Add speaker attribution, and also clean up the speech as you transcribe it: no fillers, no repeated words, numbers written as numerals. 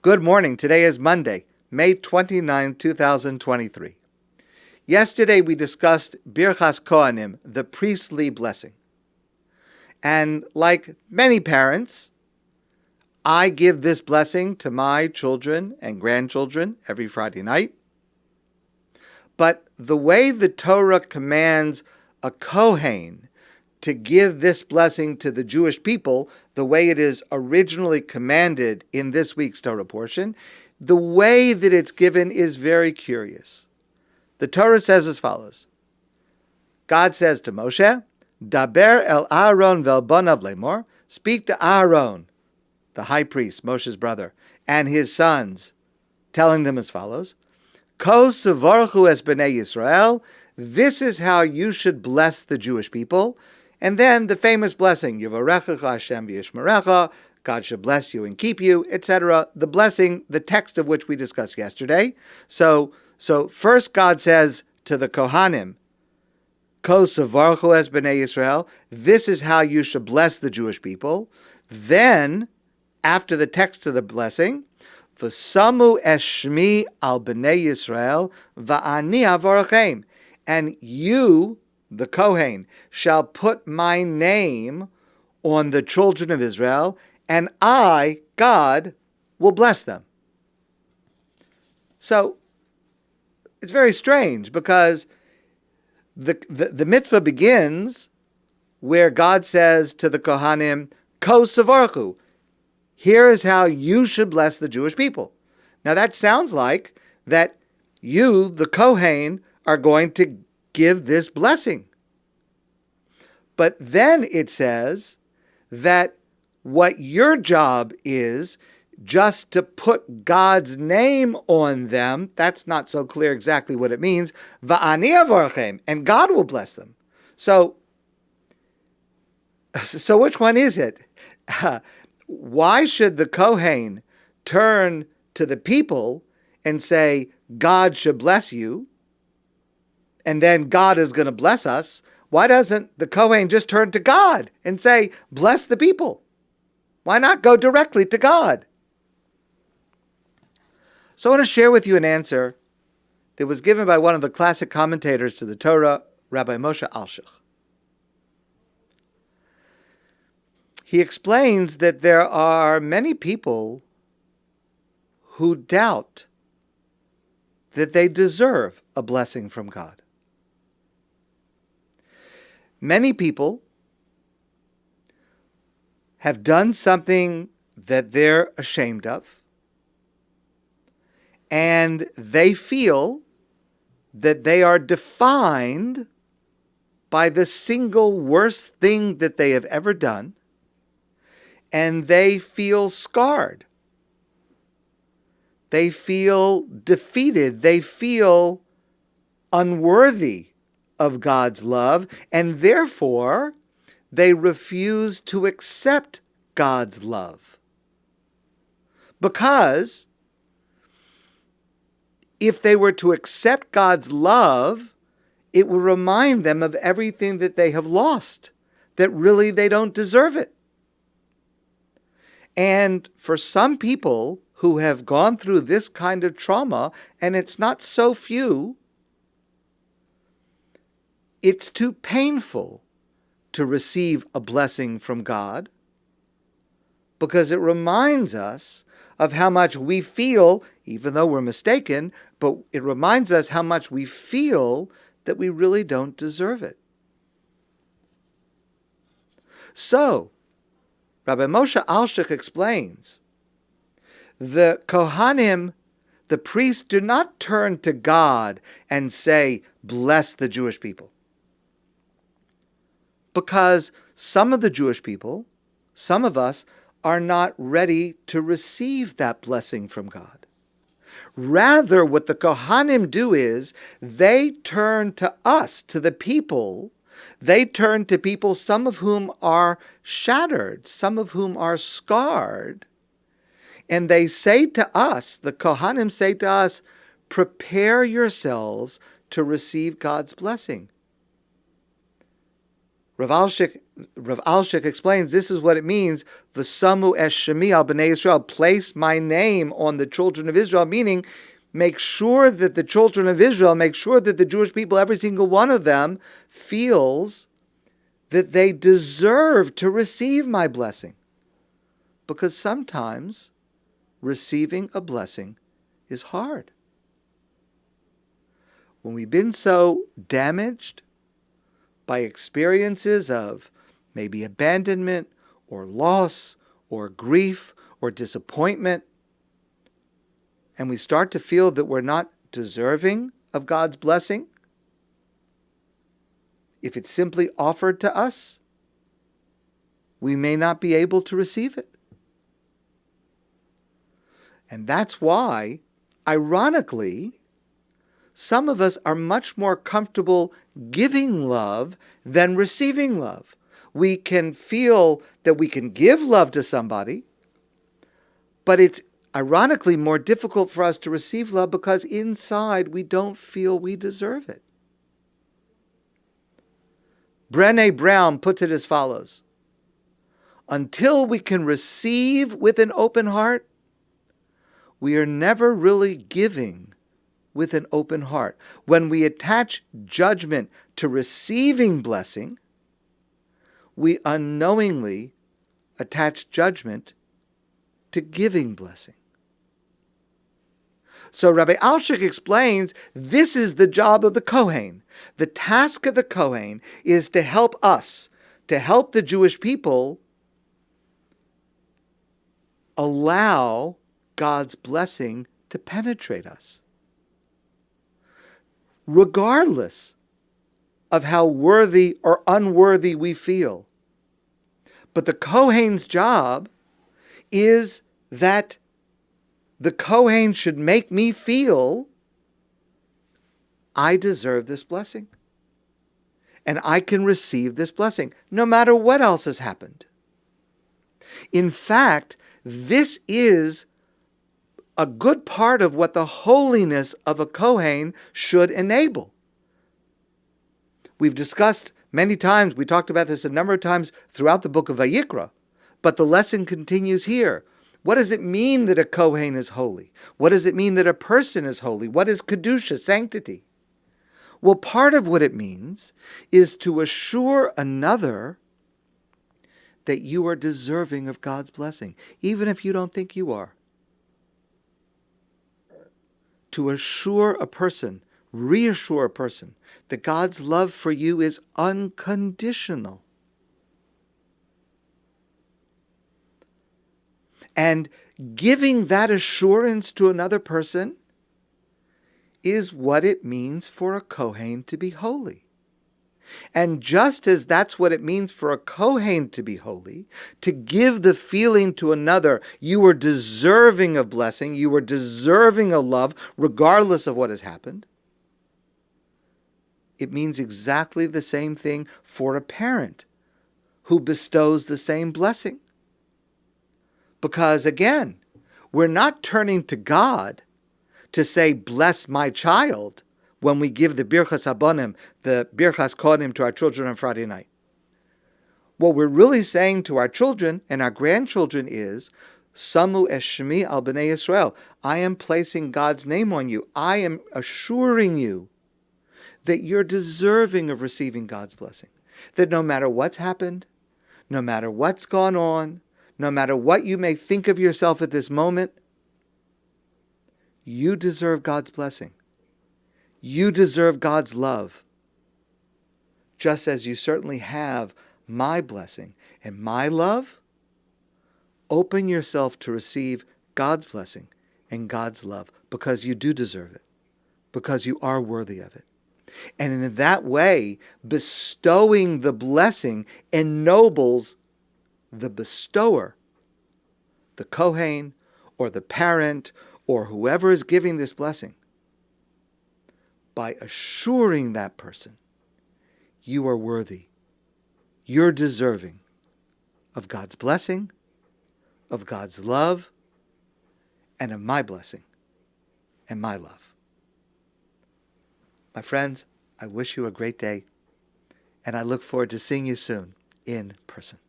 Speaker 1: Good morning. Today is Monday, May 29, 2023. Yesterday we discussed Birchat Kohanim, the priestly blessing. And like many parents, I give this blessing to my children and grandchildren every Friday night. But the way the Torah commands a Kohen to give this blessing to the Jewish people, the way it is originally commanded in this week's Torah portion, the way that it's given is very curious. The Torah says as follows. God says to Moshe, Daber el Aaron vel bonav lemor, speak to Aaron, the high priest, Moshe's brother, and his sons, telling them as follows, Ko sevorchu es b'nei Yisrael, this is how you should bless the Jewish people. And then the famous blessing, Yivarechecha Hashem v'yishmerecha, God should bless you and keep you, etc. The blessing, the text of which we discussed yesterday. So first God says to the Kohanim, Ko sevorchu es b'nei Yisrael, this is how you should bless the Jewish people. Then, after the text of the blessing, V'samu es shmi al b'nei Yisrael va'ani avorachem, and you, the Kohen, shall put my name on the children of Israel, and I, God, will bless them. So, it's very strange because the mitzvah begins where God says to the Kohanim, Ko sevorchu, here is how you should bless the Jewish people. Now that sounds like that you, the Kohen, are going to give this blessing. But then it says that what your job is just to put God's name on them. That's not so clear exactly what it means. Va'ani avorachem, and God will bless them. So which one is it? Why should the Kohen turn to the people and say, God should bless you, and then God is going to bless us? Why doesn't the Kohen just turn to God and say, bless the people? Why not go directly to God? So I want to share with you an answer that was given by one of the classic commentators to the Torah, Rabbi Moshe Alshich. He explains that there are many people who doubt that they deserve a blessing from God. Many people have done something that they're ashamed of, and they feel that they are defined by the single worst thing that they have ever done, and they feel scarred. They feel defeated. They feel unworthy of God's love, and therefore they refuse to accept God's love. Because if they were to accept God's love, it would remind them of everything that they have lost, that really they don't deserve it. And for some people who have gone through this kind of trauma, and it's not so few, it's too painful to receive a blessing from God because it reminds us of how much we feel, even though we're mistaken, but it reminds us how much we feel that we really don't deserve it. So, Rabbi Moshe Alshich explains, the Kohanim, the priests, do not turn to God and say, bless the Jewish people. Because some of the Jewish people, some of us, are not ready to receive that blessing from God. Rather, what the Kohanim do is they turn to us, to the people. They turn to people, some of whom are shattered, some of whom are scarred. And they say to us, the Kohanim say to us, prepare yourselves to receive God's blessing. Rav Alshich Rav Alshich explains this is what it means, V'samu es shemi al b'nei Yisrael, place my name on the children of Israel, meaning make sure that the children of Israel, make sure that the Jewish people, every single one of them, feels that they deserve to receive my blessing. Because sometimes receiving a blessing is hard. When we've been so damaged by experiences of maybe abandonment or loss or grief or disappointment, and we start to feel that we're not deserving of God's blessing, if it's simply offered to us, we may not be able to receive it. And that's why, ironically, some of us are much more comfortable giving love than receiving love. We can feel that we can give love to somebody, but it's ironically more difficult for us to receive love because inside we don't feel we deserve it. Brené Brown puts it as follows: until we can receive with an open heart, we are never really giving with an open heart. When we attach judgment to receiving blessing, we unknowingly attach judgment to giving blessing. So Rabbi Alshich explains this is the job of the Kohen. The task of the Kohen is to help us, to help the Jewish people allow God's blessing to penetrate us, regardless of how worthy or unworthy we feel. But the Kohen's job is that the Kohen should make me feel I deserve this blessing. And I can receive this blessing, no matter what else has happened. In fact, this is a good part of what the holiness of a Kohen should enable. We've discussed many times, we talked about this a number of times throughout the book of Vayikra, but the lesson continues here. What does it mean that a Kohen is holy? What does it mean that a person is holy? What is Kedusha, sanctity? Well, part of what it means is to assure another that you are deserving of God's blessing, even if you don't think you are. To assure a person, reassure a person, that God's love for you is unconditional. And giving that assurance to another person is what it means for a Kohen to be holy. And just as that's what it means for a Kohen to be holy, to give the feeling to another, you are deserving of blessing, you are deserving of love, regardless of what has happened, it means exactly the same thing for a parent who bestows the same blessing. Because again, we're not turning to God to say, bless my child, when we give the Birchat Kohanim, the Birchat Kohanim to our children on Friday night. What we're really saying to our children and our grandchildren is, Samu es shemi al b'nei Yisrael. I am placing God's name on you. I am assuring you that you're deserving of receiving God's blessing. That no matter what's happened, no matter what's gone on, no matter what you may think of yourself at this moment, you deserve God's blessing. You deserve God's love, just as you certainly have my blessing and my love. Open yourself to receive God's blessing and God's love, because you do deserve it, because you are worthy of it. And in that way, bestowing the blessing ennobles the bestower, the Kohen or the parent or whoever is giving this blessing, by assuring that person, you are worthy, you're deserving of God's blessing, of God's love, and of my blessing and my love. My friends, I wish you a great day, and I look forward to seeing you soon in person.